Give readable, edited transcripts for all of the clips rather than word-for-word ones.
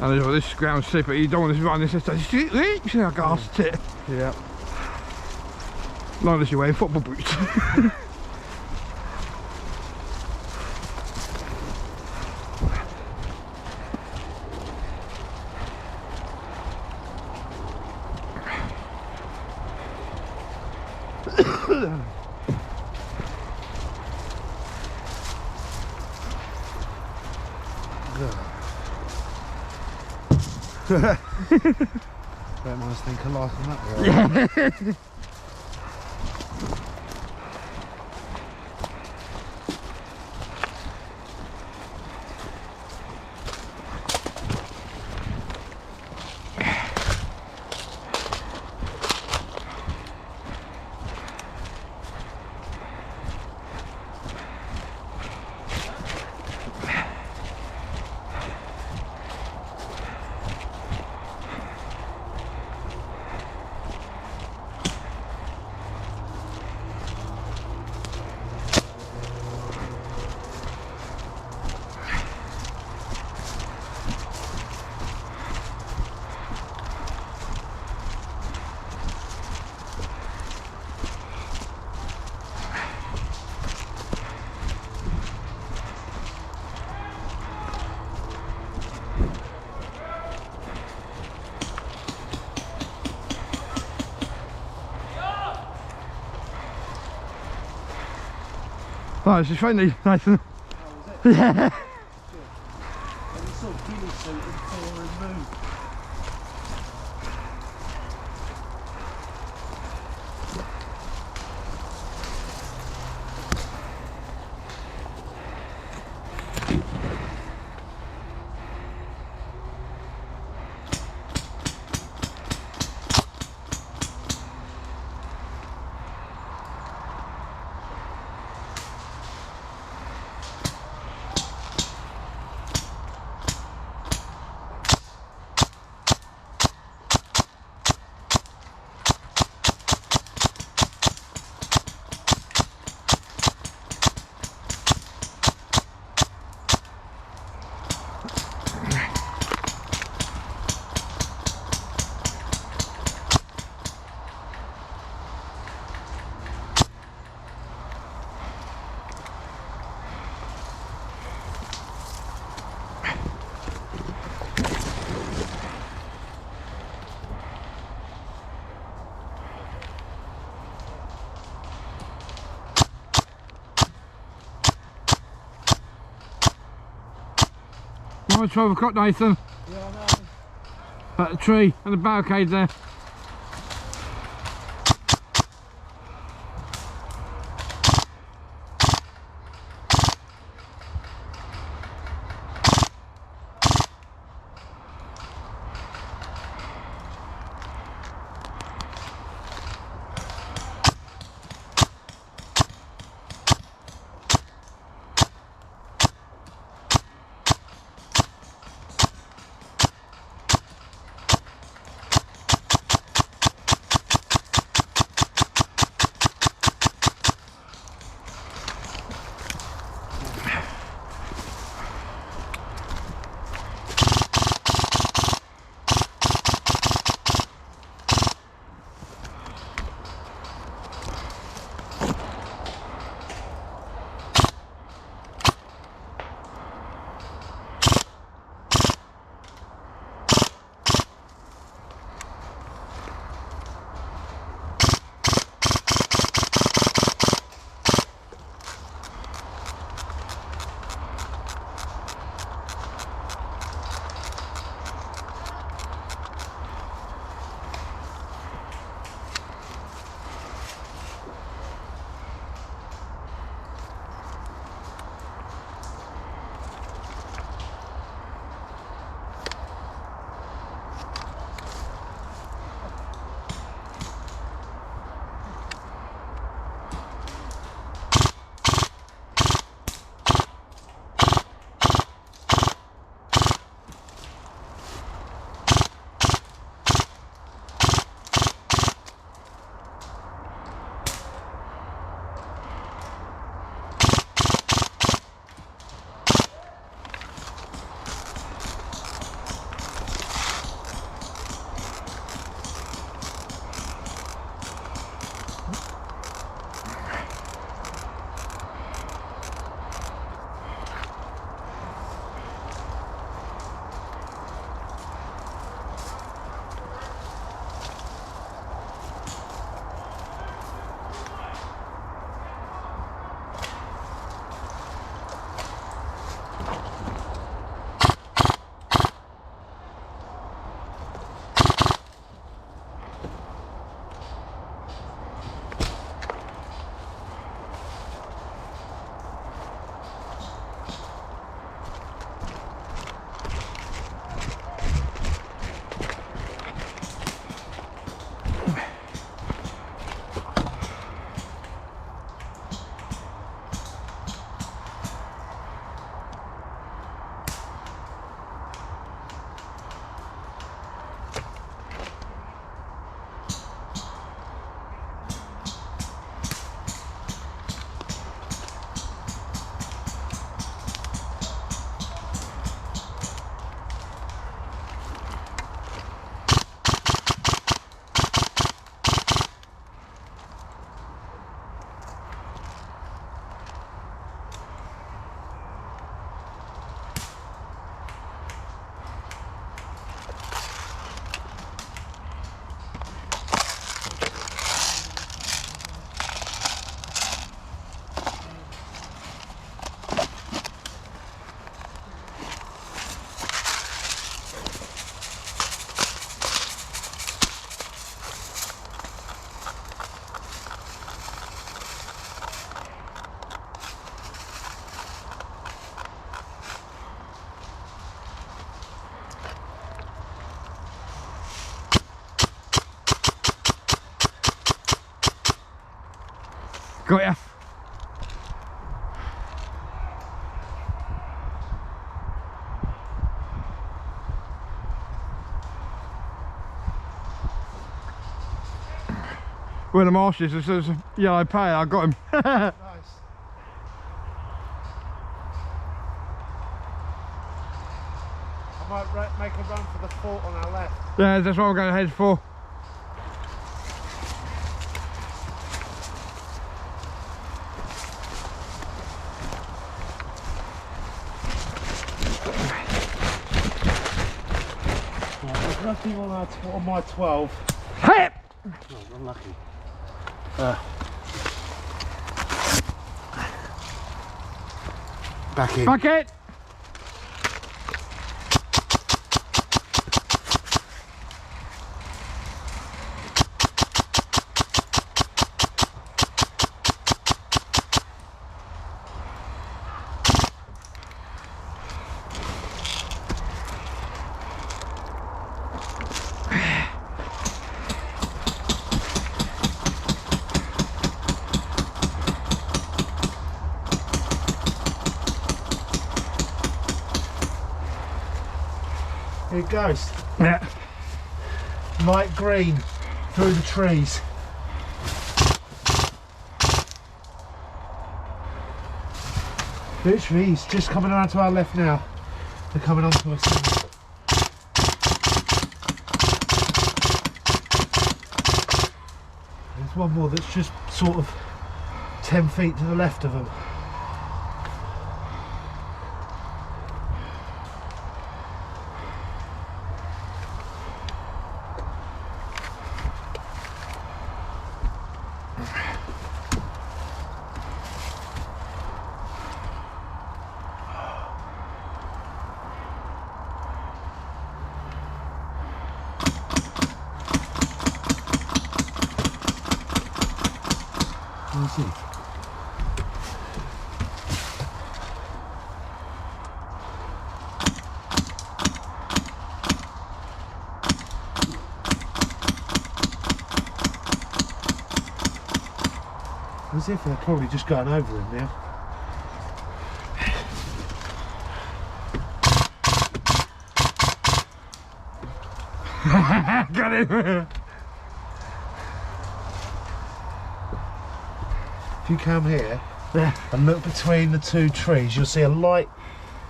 And there's all this ground slipper, you don't want to run this, you see how gassed it. Yeah. Not unless you're wearing football boots. Don't mind us think of life on that. Yeah. Oh, it's just friendly, Nathan. Oh, was it? Yeah. Good. And you saw Guinea suit and Thor and Moon. Oh, it's 12 o'clock, Nathan. Yeah, I know. That tree and the barricade there. Got ya. Where the marsh is, there's a yellow pail, I got him. Nice. I might make a run for the fort on our left. Yeah, that's what I'm going to head for. Right, there's nothing on my 12. Hey! Oh, unlucky. Back in. Back it! Here it goes. Yeah. Light green through the trees. Literally, he's just coming around to our left now. They're coming onto us now. There's one more that's just sort of 10 feet to the left of them. Where is he? As if they're probably just going over him now. Got him! If you come here Yeah. and look between the two trees, you'll see a light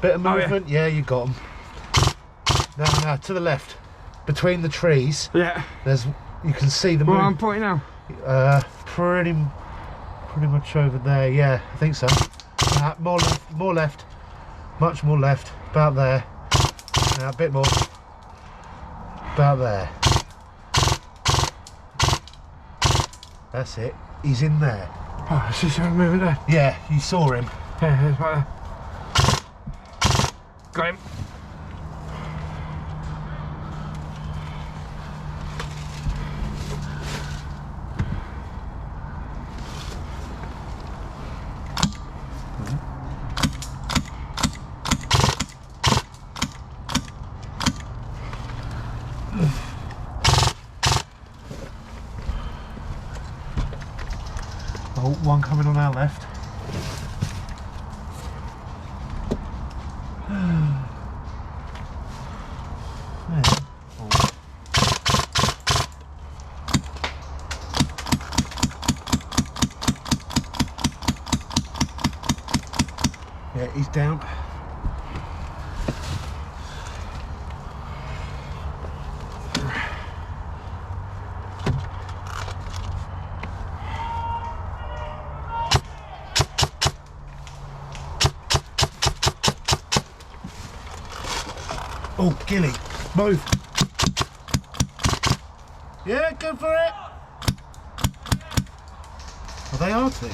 bit of Oh, yeah. movement. Yeah, you got them. No, to the left. Between the trees, Yeah. you can see the Well, I'm movement. pointing now. Pretty much over there. Yeah, I think so. More left, much more left. About there. Now a bit more. About there. That's it. He's in there. Oh, it's just moving there. Yeah, you saw him. Yeah, it's right there. Got him. Oh, one coming on our left. Yeah. Oh. Yeah, he's down. Oh, Gilly, move. Yeah, go for it. Well, they are too.